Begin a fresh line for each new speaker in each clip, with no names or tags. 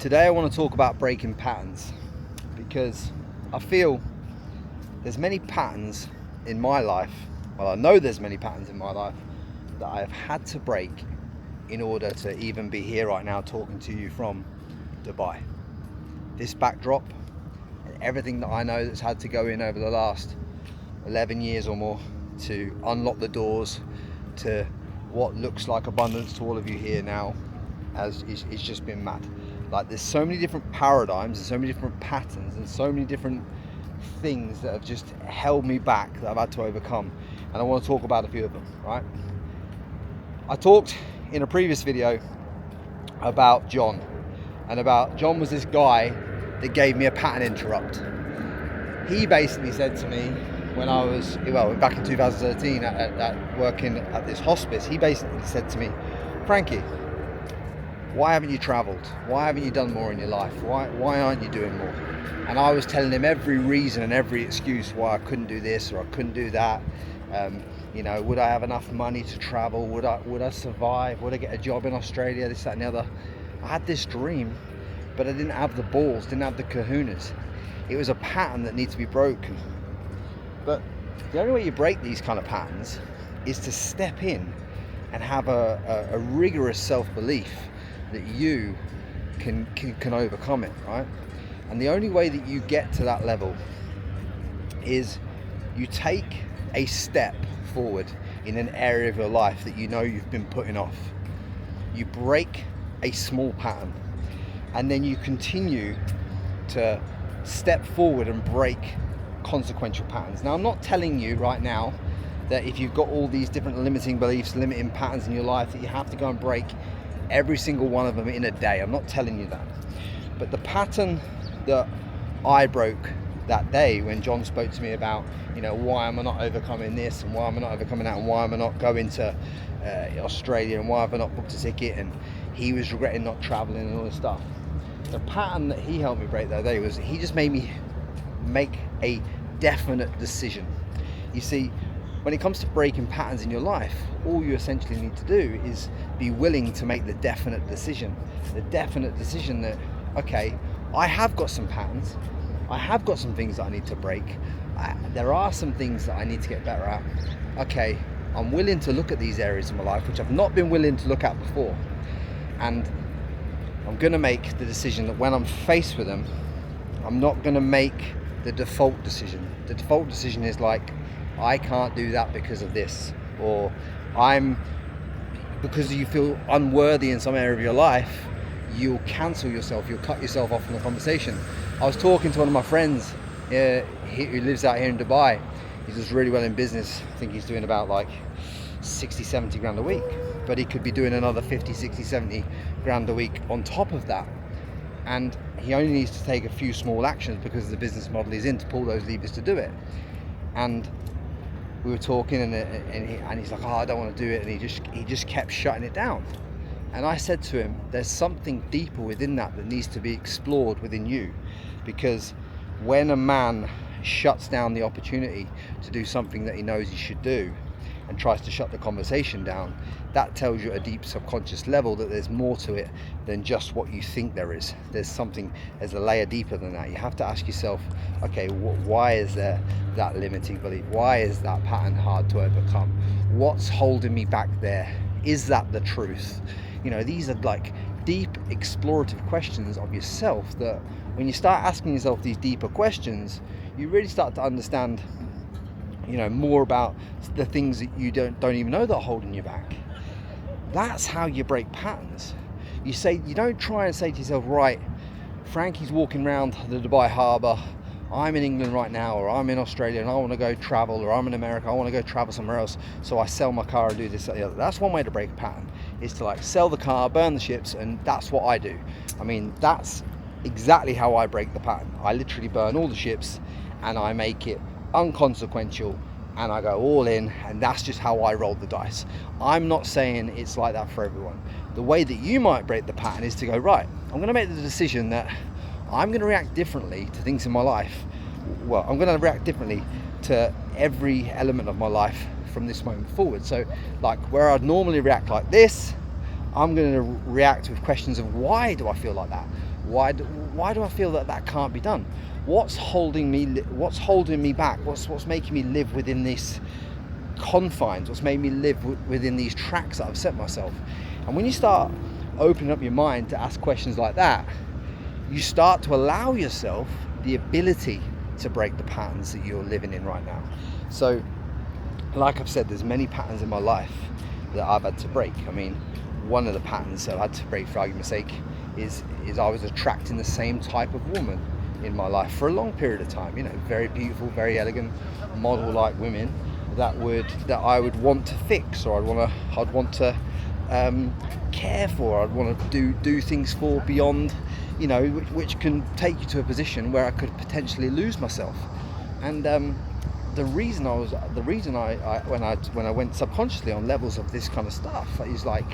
Today I want to talk about breaking patterns, because I feel there's many patterns in my life, well, I know there's many patterns in my life that I have had to break in order to even be here right now talking to you from Dubai. This backdrop and everything that I know that's had to go in over the last 11 years or more to unlock the doors to what looks like abundance to all of you here now, it's just been mad. Like, there's so many different paradigms and so many different patterns and so many different things that have just held me back that I've had to overcome, and I want to talk about a few of them. Right, I talked in a previous video about John, and about John was this guy that gave me a pattern interrupt. He basically said to me when I was, back in 2013 at working at this hospice, he basically said to me, Frankie, why haven't you traveled? Why haven't you done more in your life? Why aren't you doing more? And I was telling him every reason and every excuse why I couldn't do this or I couldn't do that. Would I have enough money to travel? Would I survive? Would I get a job in Australia? This, that, and the other. I had this dream, but I didn't have the balls, didn't have the kahunas. It was a pattern that needs to be broken. But the only way you break these kind of patterns is to step in and have a rigorous self-belief that you can overcome it, right? And the only way that you get to that level is you take a step forward in an area of your life that you know you've been putting off. You break a small pattern, and then you continue to step forward and break consequential patterns. Now, I'm not telling you right now that if you've got all these different limiting beliefs, limiting patterns in your life, that you have to go and break every single one of them in a day. I'm not telling you that. But the pattern that I broke that day when John spoke to me about, why am I not overcoming this, and why am I not overcoming that, and why am I not going to Australia, and why have I not booked a ticket, and he was regretting not traveling and all this stuff. The pattern that he helped me break that day was he just made me make a definite decision. You see, when it comes to breaking patterns in your life, all you essentially need to do is be willing to make the definite decision. The definite decision that, okay, I have got some patterns, I have got some things that I need to break, there are some things that I need to get better at. Okay, I'm willing to look at these areas of my life which I've not been willing to look at before, and I'm going to make the decision that when I'm faced with them, I'm not going to make the default decision. The default decision is like, I can't do that because of this, or because you feel unworthy in some area of your life, you'll cancel yourself, you'll cut yourself off from the conversation. I was talking to one of my friends who lives out here in Dubai. He does really well in business. I think he's doing about like 60, 70 grand a week, but he could be doing another 50, 60, 70 grand a week on top of that. And he only needs to take a few small actions because the business model he's in to pull those levers to do it. And we were talking, and he's like, I don't want to do it, and he just kept shutting it down. And I said to him, there's something deeper within that needs to be explored within you, because when a man shuts down the opportunity to do something that he knows he should do and tries to shut the conversation down, that tells you at a deep subconscious level that there's more to it than just what you think there is. There's a layer deeper than that. You have to ask yourself, okay, why is there that limiting belief? Why is that pattern hard to overcome? What's holding me back there? Is that the truth? These are like deep explorative questions of yourself that when you start asking yourself these deeper questions, you really start to understand more about the things that you don't even know that are holding you back. That's how you break patterns. You don't try and say to yourself, right, Frankie's walking around the Dubai harbour, I'm in England right now, or I'm in Australia and I want to go travel, or I'm in America, I want to go travel somewhere else, so I sell my car and do this, that, the other. That's one way to break a pattern, is to sell the car, burn the ships, and that's what I do. That's exactly how I break the pattern. I literally burn all the ships and I make it unconsequential, and I go all in, and that's just how I roll the dice. I'm not saying it's like that for everyone. The way that you might break the pattern is to go, right, I'm going to make the decision that I'm going to react differently to things in my life. Well, I'm going to react differently to every element of my life from this moment forward. So where I'd normally react like this, I'm going to react with questions of, why do I feel like that? Why do I feel that can't be done? What's holding me back? What's making me live within these confines? What's made me live within these tracks that I've set myself? And when you start opening up your mind to ask questions like that, you start to allow yourself the ability to break the patterns that you're living in right now. So, like I've said, there's many patterns in my life that I've had to break. I mean, one of the patterns that I had to break, for argument's sake, is I was attracting the same type of woman in my life for a long period of time. You know, very beautiful, very elegant, model-like women that I would want to fix, or I'd want to care for. I'd want to do things for beyond, you know, which can take you to a position where I could potentially lose myself. And the reason I when I went subconsciously on levels of this kind of stuff is like,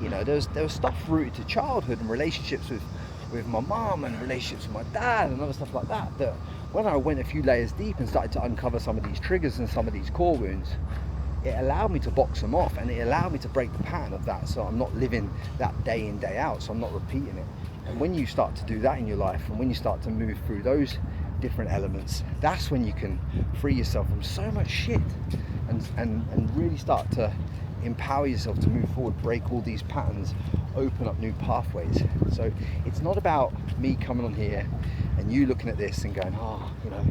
you know, there was stuff rooted to childhood and relationships with my mom and relationships with my dad and other stuff like that when I went a few layers deep and started to uncover some of these triggers and some of these core wounds, it allowed me to box them off, and it allowed me to break the pattern of that, so I'm not living that day in, day out, so I'm not repeating it. And when you start to do that in your life, and when you start to move through those different elements, that's when you can free yourself from so much shit and really start to empower yourself to move forward, break all these patterns, open up new pathways. So it's not about me coming on here and you looking at this and going, oh, you know,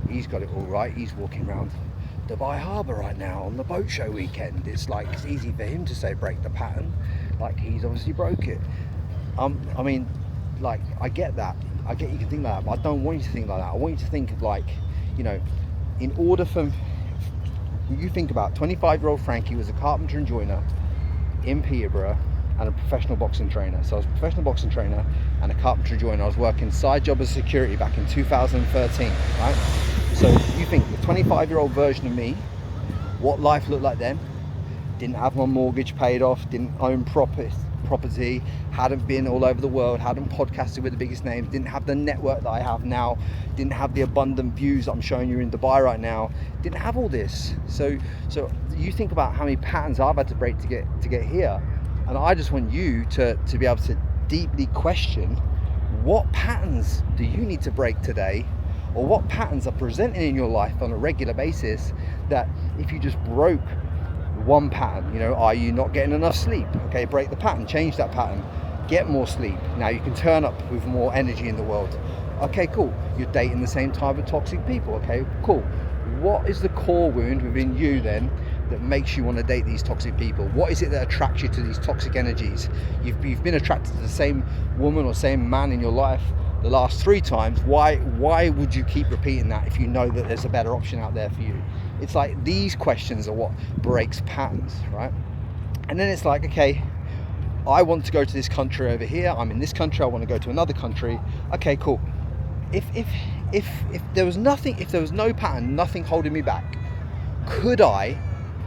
he's got it all right, he's walking around Dubai Harbour right now on the boat show weekend. It's like, it's easy for him to say break the pattern, like he's obviously broke it. I mean, like, I get that, I get you can think like that, but I don't want you to think like that. I want you to think of, like, you know, in order for you think about 25-year-old Frankie was a carpenter and joiner in Peterborough and a professional boxing trainer. So I was a professional boxing trainer and a carpenter and joiner. I was working side job as security back in 2013, right? So you think the 25-year-old version of me, what life looked like then? Didn't have my mortgage paid off, didn't own property, hadn't been all over the world, hadn't podcasted with the biggest names, didn't have the network that I have now, didn't have the abundant views that I'm showing you in Dubai right now, didn't have all this. So you think about how many patterns I've had to break to get here, and I just want you to be able to deeply question, what patterns do you need to break today, or what patterns are presenting in your life on a regular basis that if you just broke one pattern, you know, are you not getting enough sleep? Okay, break the pattern, change that pattern, get more sleep. Now you can turn up with more energy in the world. Okay, cool. You're dating the same type of toxic people. Okay, cool. What is the core wound within you then that makes you want to date these toxic people? What is it that attracts you to these toxic energies? You've been attracted to the same woman or same man in your life the last 3 times. Why would you keep repeating that if you know that there's a better option out there for you? It's like, these questions are what breaks patterns, right? And then it's like, okay, I want to go to this country over here, I'm in this country, I want to go to another country. Okay, cool. If there was nothing, if there was no pattern, nothing holding me back, could I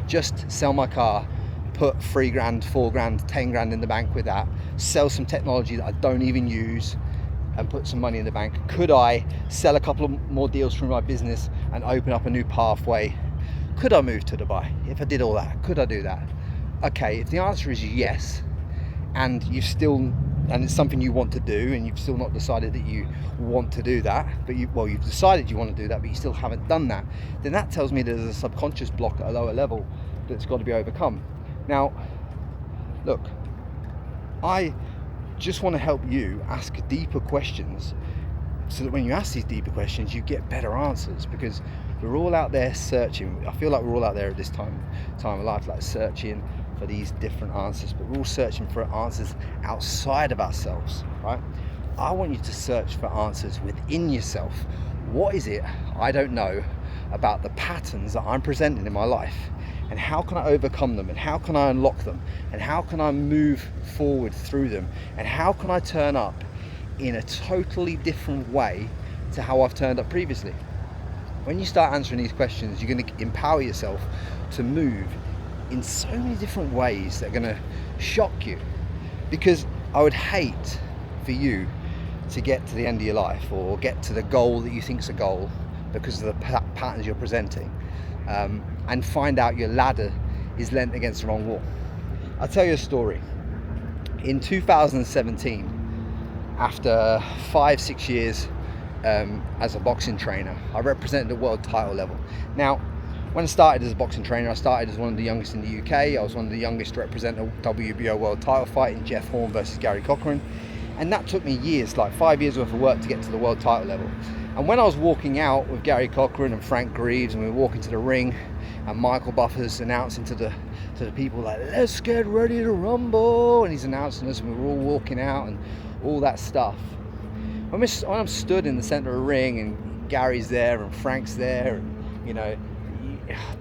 just sell my car, put 3 grand, 4 grand, 10 grand in the bank with that, sell some technology that I don't even use, and put some money in the bank? Could I sell a couple of more deals from my business and open up a new pathway? Could I move to Dubai? If I did all that, could I do that? Okay, if the answer is yes, and it's something you want to do, and you've still not decided that you want to do that, but you've decided you want to do that, but you still haven't done that, then that tells me there's a subconscious block at a lower level that's got to be overcome. Now, look, I just want to help you ask deeper questions, so that when you ask these deeper questions, you get better answers, because we're all out there searching. I feel like we're all out there at this time of life, like searching for these different answers, but we're all searching for answers outside of ourselves, right? I want you to search for answers within yourself. What is it I don't know about the patterns that I'm presenting in my life, and how can I overcome them, and how can I unlock them, and how can I move forward through them, and how can I turn up in a totally different way to how I've turned up previously? When you start answering these questions, you're going to empower yourself to move in so many different ways that are going to shock you, because I would hate for you to get to the end of your life, or get to the goal that you think is a goal, because of the patterns you're presenting, and find out your ladder is leant against the wrong wall. I'll tell you a story. In 2017, after 5-6 years as a boxing trainer, I represented the world title level. Now, when I started as a boxing trainer, I started as one of the youngest in the UK. I was one of the youngest to represent the WBO world title fight in Jeff Horn versus Gary Cochran. And that took me years, like 5 years worth of work to get to the world title level. And when I was walking out with Gary Cochran and Frank Greaves, and we were walking to the ring, and Michael Buffer's announcing to the people, like, let's get ready to rumble, and he's announcing us, and we were all walking out and all that stuff. When I'm stood in the center of the ring and Gary's there and Frank's there, and, you know,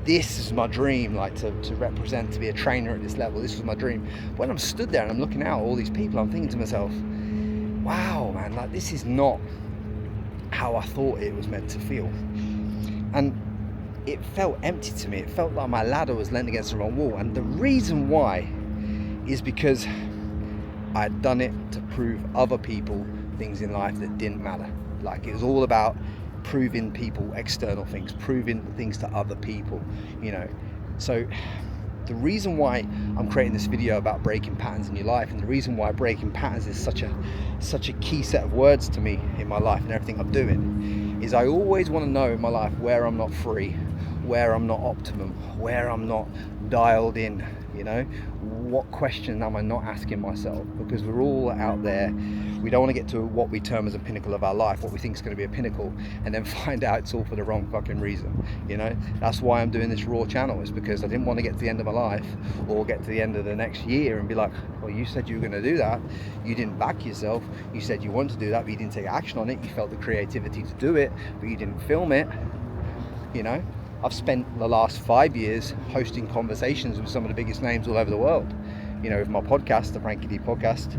this is my dream, like to represent, to be a trainer at this level. This was my dream. When I'm stood there and I'm looking out at all these people, I'm thinking to myself, wow, man, like, this is not how I thought it was meant to feel. And it felt empty to me. It felt like my ladder was leaning against the wrong wall. And the reason why is because I'd done it to prove other people things in life that didn't matter. Like, it was all about proving people external things, proving things to other people, you know. So the reason why I'm creating this video about breaking patterns in your life, and the reason why breaking patterns is such a key set of words to me in my life and everything I'm doing, is I always want to know in my life where I'm not free, where I'm not optimum, where I'm not dialed in, you know. What question am I not asking myself? Because we're all out there. We don't want to get to what we term as a pinnacle of our life, what we think is going to be a pinnacle, and then find out it's all for the wrong fucking reason, you know. That's why I'm doing this raw channel, is because I didn't want to get to the end of my life or get to the end of the next year and be like, well, you said you were going to do that, you didn't back yourself, you said you wanted to do that, but you didn't take action on it, you felt the creativity to do it, but you didn't film it, you know. I've spent the last 5 years hosting conversations with some of the biggest names all over the world. You know, with my podcast, the Frankie D podcast,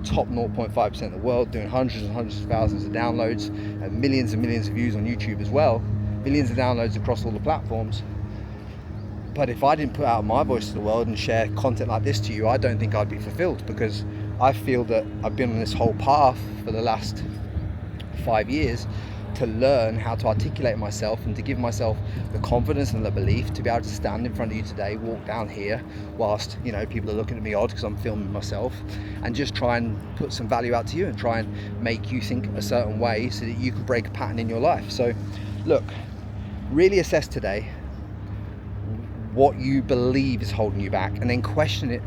top 0.5% of the world, doing hundreds and hundreds of thousands of downloads and millions of views on YouTube as well, millions of downloads across all the platforms. But if I didn't put out my voice to the world and share content like this to you, I don't think I'd be fulfilled, because I feel that I've been on this whole path for the last 5 years to learn how to articulate myself and to give myself the confidence and the belief to be able to stand in front of you today, walk down here whilst, you know, people are looking at me odd because I'm filming myself, and just try and put some value out to you and try and make you think a certain way so that you can break a pattern in your life. So look, really assess today what you believe is holding you back, and then question it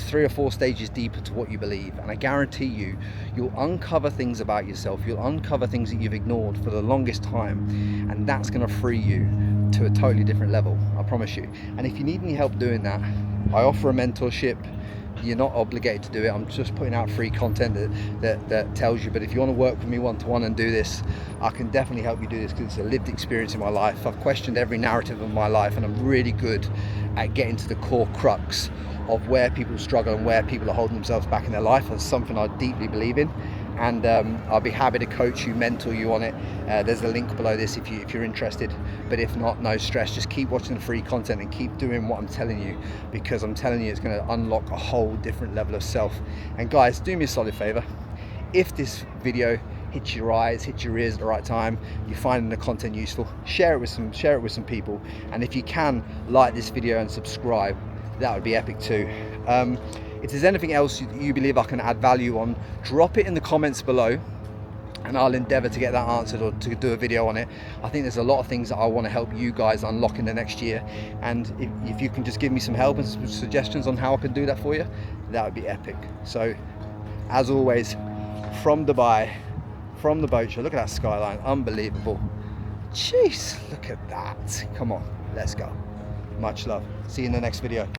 3 or 4 stages deeper to what you believe, and I guarantee you'll uncover things about yourself, you'll uncover things that you've ignored for the longest time, and that's going to free you to a totally different level, I promise you. And if you need any help doing that, I offer a mentorship. You're not obligated to do it. I'm just putting out free content that tells you, but if you want to work with me one-to-one and do this, I can definitely help you do this, because it's a lived experience in my life. I've questioned every narrative of my life, and I'm really good at getting to the core crux of where people struggle and where people are holding themselves back in their life. That's something I deeply believe in, and I'll be happy to coach you, mentor you on it. There's a link below this if you're interested, but if not, no stress. Just keep watching the free content and keep doing what I'm telling you, because I'm telling you it's going to unlock a whole different level of self. And guys, do me a solid favor. If this video hits your eyes, hits your ears at the right time, you're finding the content useful, share it with some people, and if you can, like this video and subscribe. That would be epic too. If there's anything else you believe I can add value on, drop it in the comments below, and I'll endeavor to get that answered or to do a video on it. I think there's a lot of things that I want to help you guys unlock in the next year, and if you can just give me some help and some suggestions on how I can do that for you, that would be epic. So as always, from Dubai, from the boat show, look at that skyline, unbelievable. Jeez, look at that. Come on, let's go. Much love. See you in the next video.